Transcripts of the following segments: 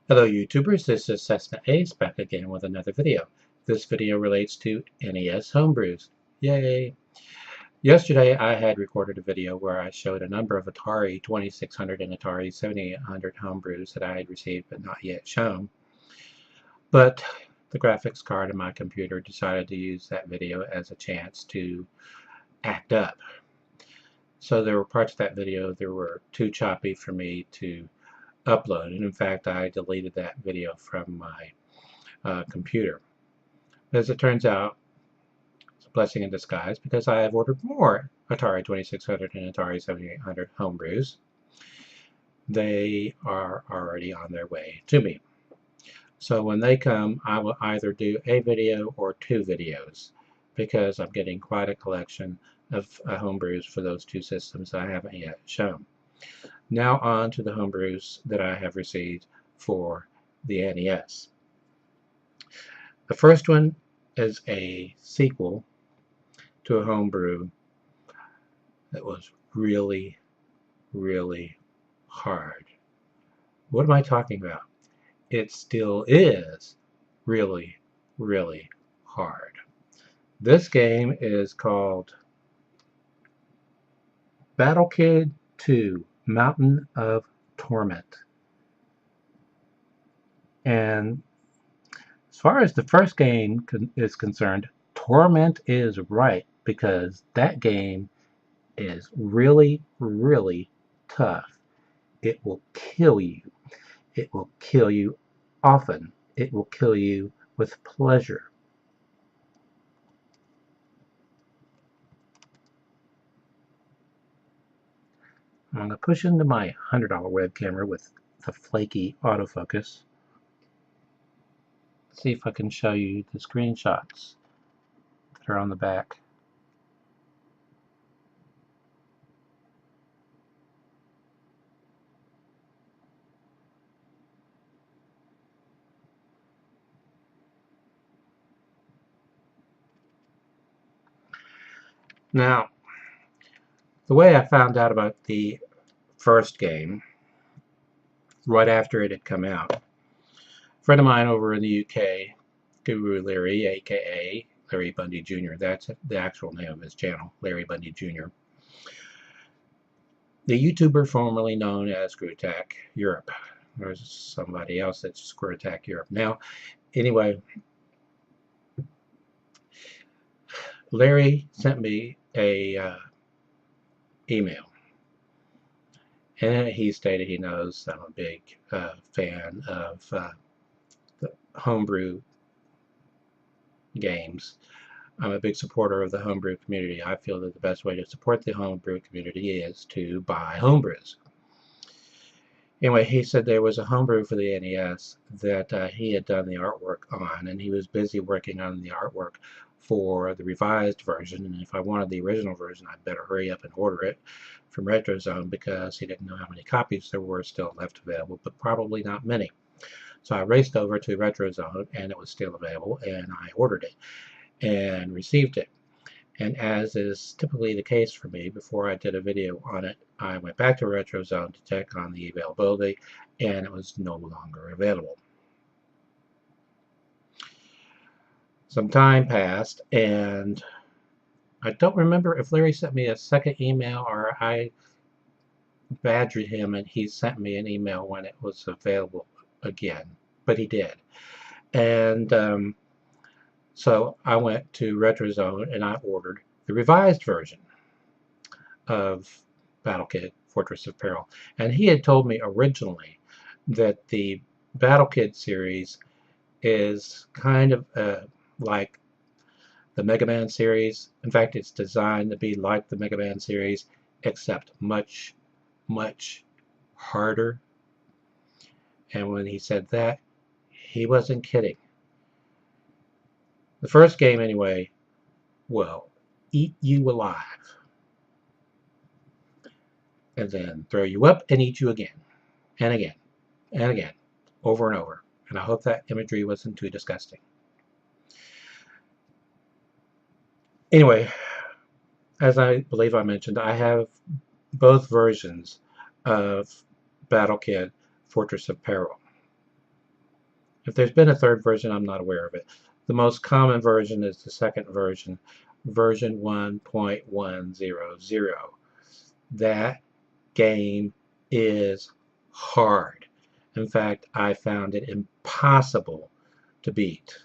Hello YouTubers, this is Cessna Ace back again with another video. This video relates to NES Homebrews. Yay! Yesterday I had recorded a video where I showed a number of Atari 2600 and Atari 7800 homebrews that I had received but not yet shown. But the graphics card in my computer decided to use that video as a chance to act up. So there were parts of that video that were too choppy for me to upload, and in fact I deleted that video from my computer. As it turns out, it's a blessing in disguise because I have ordered more Atari 2600 and Atari 7800 homebrews. They are already on their way to me. So when they come, I will either do a video or two videos because I'm getting quite a collection of homebrews for those two systems I haven't yet shown. Now on to the homebrews that I have received for the NES. The first one is a sequel to a homebrew that was really, really hard. What am I talking about? It still is really, really hard. This game is called Battle Kid 2 Mountain of Torment. And as far as the first game is concerned, Torment is right because that game is really, really tough. It will kill you. It will kill you often. It will kill you with pleasure. I'm going to push into my $100 web camera with the flaky autofocus. See if I can show you the screenshots that are on the back. Now, the way I found out about the first game, right after it had come out, a friend of mine over in the UK, Guru Larry, aka Larry Bundy Jr., that's the actual name of his channel, Larry Bundy Jr., the YouTuber formerly known as Screw Attack Europe. There's somebody else that's Screw Attack Europe. Now, anyway, Larry sent me a email, and he stated he knows I'm a big fan of the homebrew games. I'm a big supporter of the homebrew community. I feel that the best way to support the homebrew community is to buy homebrews. Anyway, he said there was a homebrew for the NES that he had done the artwork on, and he was busy working on the artwork for the revised version, and if I wanted the original version, I'd better hurry up and order it from RetroZone because he didn't know how many copies there were still left available, but probably not many. So I raced over to RetroZone, and it was still available, and I ordered it and received it. And as is typically the case for me, before I did a video on it, I went back to RetroZone to check on the availability, and it was no longer available. Some time passed, and I don't remember if Larry sent me a second email or I badgered him and he sent me an email when it was available again, but he did. And so I went to RetroZone and I ordered the revised version of Battle Kid Fortress of Peril. And he had told me originally that the Battle Kid series is kind of like the Mega Man series. In fact, it's designed to be like the Mega Man series, except much, much harder. And when he said that, he wasn't kidding. The first game, anyway, will eat you alive. And then throw you up and eat you again. And again. And again. Over and over. And I hope that imagery wasn't too disgusting. Anyway, as I believe I mentioned, I have both versions of Battle Kid Fortress of Peril. If there's been a third version, I'm not aware of it. The most common version is the second version, version 1.100. That game is hard. In fact, I found it impossible to beat.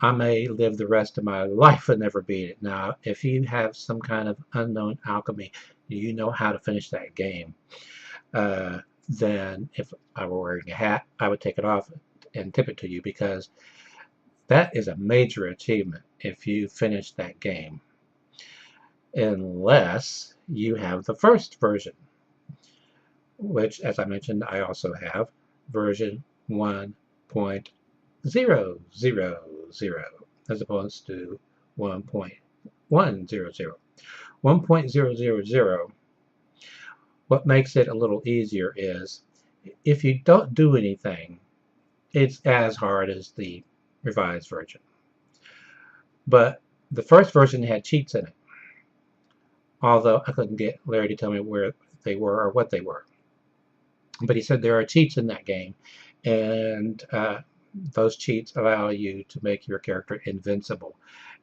I may live the rest of my life and never beat it. Now, if you have some kind of unknown alchemy, you know how to finish that game, then if I were wearing a hat, I would take it off and tip it to you, because that is a major achievement if you finish that game. Unless you have the first version, which, as I mentioned, I also have, version 1.000, as opposed to 1.100. 1.000, what makes it a little easier is if you don't do anything, it's as hard as the revised version. But the first version had cheats in it, although I couldn't get Larry to tell me where they were or what they were. But he said there are cheats in that game, and those cheats allow you to make your character invincible.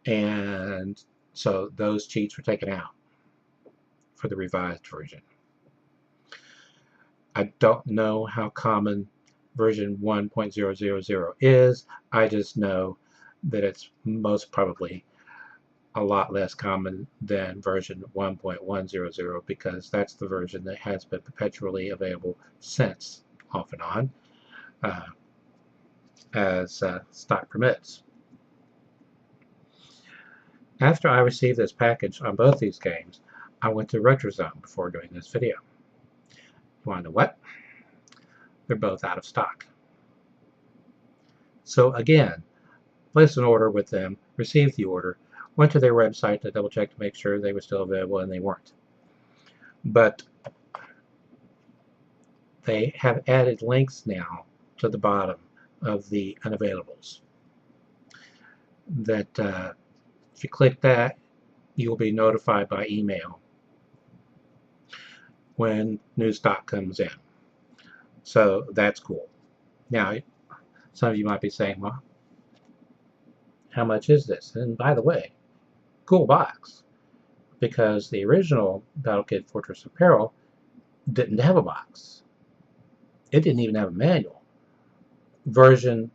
And so those cheats were taken out for the revised version. I don't know how common version 1.000 is. I just know that it's most probably a lot less common than version 1.100, because that's the version that has been perpetually available since, off and on, as stock permits. After I received this package on both these games, I went to RetroZone before doing this video. You want to know what? They're both out of stock. So again, placed an order with them, received the order, went to their website to double check to make sure they were still available, and they weren't. But they have added links now to the bottom of the unavailables that if you click that, you will be notified by email when new stock comes in. So that's cool. Now, some of you might be saying, well, how much is this? And by the way, cool box, because the original Battle Kid Fortress of Peril didn't have a box. It didn't even have a manual. Version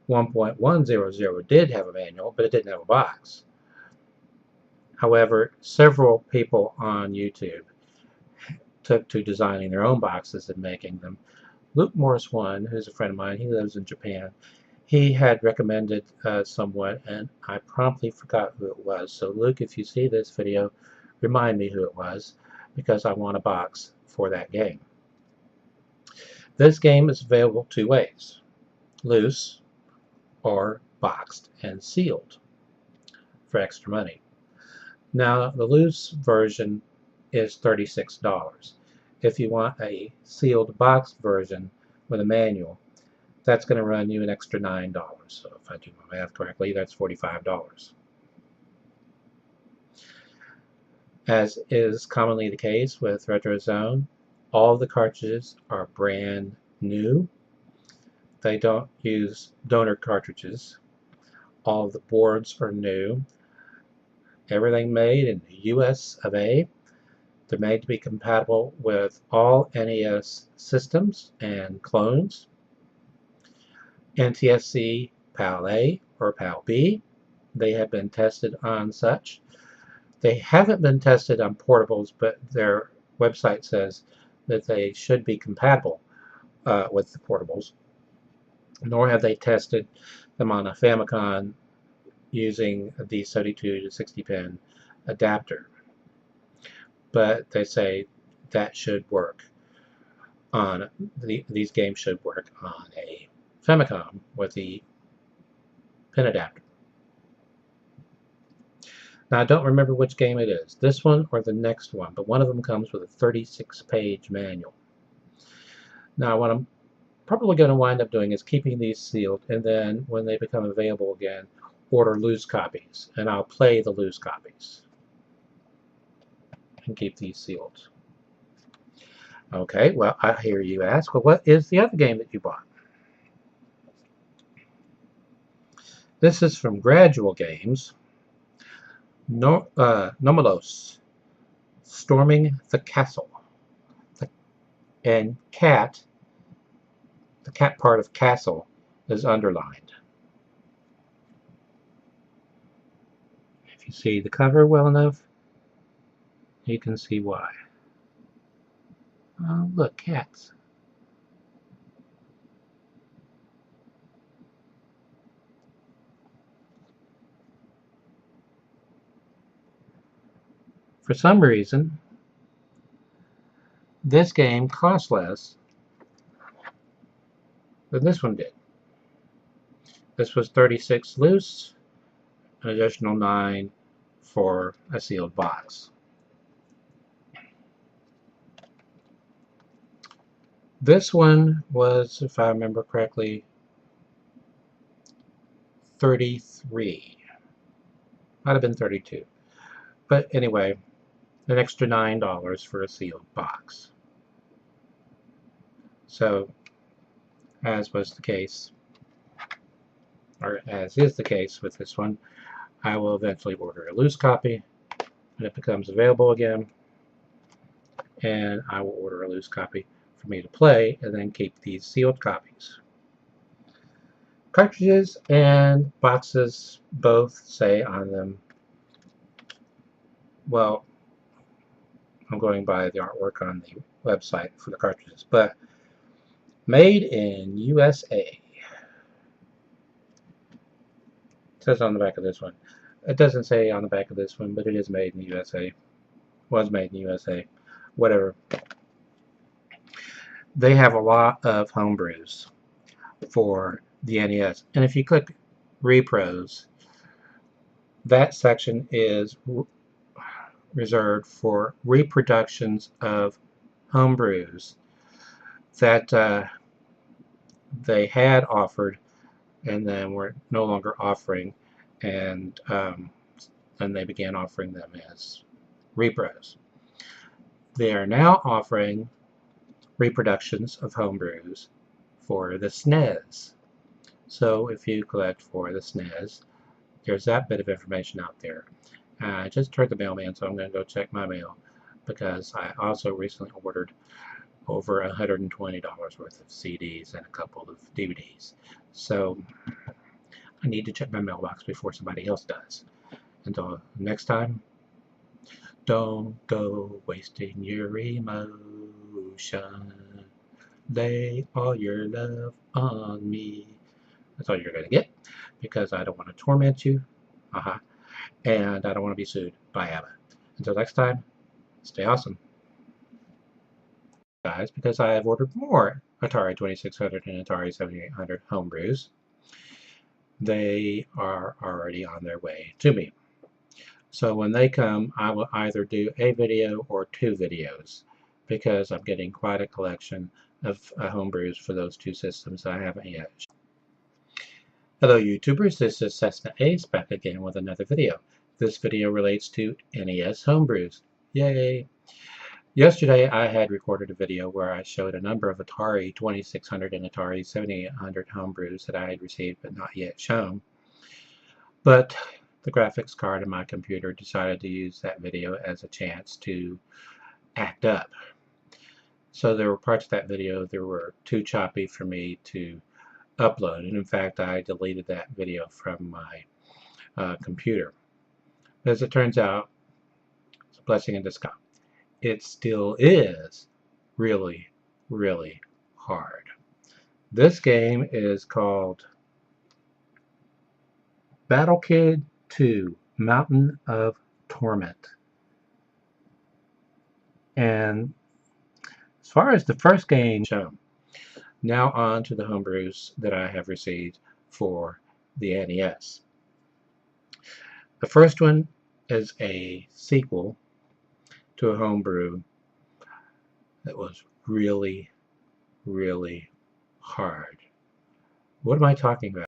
1.100 did have a manual, but it didn't have a box. However, several people on YouTube took to designing their own boxes and making them. Luke Morris One, who's a friend of mine, he lives in Japan, he had recommended someone, and I promptly forgot who it was. So Luke, if you see this video, remind me who it was, because I want a box for that game. This game is available two ways: loose or boxed and sealed for extra money. Now, the loose version is $36. If you want a sealed box version with a manual, that's going to run you an extra $9. So if I do my math correctly, that's $45. As is commonly the case with RetroZone, all the cartridges are brand new. They don't use donor cartridges. All of the boards are new. Everything made in the US of A. They're made to be compatible with all NES systems and clones. NTSC PAL A or PAL B. They have been tested on such. They haven't been tested on portables, but their website says that they should be compatible with the portables. Nor have they tested them on a Famicom using the 32 to 60 pin adapter. But they say that should work on these games should work on a Famicom with the pin adapter. Now I don't remember which game it is, this one or the next one, but one of them comes with a 36-page manual. Now what I'm probably going to wind up doing is keeping these sealed, and then when they become available again, order loose copies, and I'll play the loose copies and keep these sealed. Okay, well, I hear you ask, well, what is the other game that you bought? This is from Gradual Games. Nomalos, Storming the Castle. And cat, the cat part of castle, is underlined. If you see the cover well enough, you can see why. Oh, look, cats. For some reason, this game costs less than this one did. This was 36 loose, an additional 9 for a sealed box. This one was, if I remember correctly, 33. Might have been 32. But anyway, an extra $9 for a sealed box. So, as was the case, or as is the case with this one, I will eventually order a loose copy when it becomes available again, and I will order a loose copy for me to play and then keep these sealed copies. Cartridges and boxes both say on them, well, I'm going by the artwork on the website for the cartridges, but made in USA. It says on the back of this one. It doesn't say on the back of this one, but it is made in the USA. Was made in the USA. Whatever. They have a lot of homebrews for the NES. And if you click Repros, that section is reserved for reproductions of homebrews that they had offered and then were no longer offering, and then they began offering them as repros. They are now offering reproductions of homebrews for the SNES. So if you collect for the SNES, there's that bit of information out there. I just heard the mailman, so I'm going to go check my mail, because I also recently ordered over $120 worth of CDs and a couple of DVDs. So I need to check my mailbox before somebody else does. Until next time, don't go wasting your emotion. Lay all your love on me. That's all you're going to get, because I don't want to torment you. And I don't want to be sued by ABBA. Until next time, stay awesome, guys, because I have ordered more Atari 2600 and Atari 7800 homebrews. They are already on their way to me. So when they come, I will either do a video or 2 videos, because I'm getting quite a collection of homebrews for those 2 systems I haven't yet. Hello YouTubers, this is Cessna Ace back again with another video. This video relates to NES Homebrews. Yay! Yesterday I had recorded a video where I showed a number of Atari 2600 and Atari 7800 homebrews that I had received but not yet shown. But the graphics card in my computer decided to use that video as a chance to act up. So there were parts of that video that were too choppy for me to upload, and in fact I deleted that video from my computer. As it turns out, it's a blessing in disguise. It still is really, really hard. This game is called Battle Kid 2 Mountain of Torment. And as far as the first game shown, now on to the homebrews that I have received for the NES. The first one is a sequel to a homebrew that was really, really hard. What am I talking about?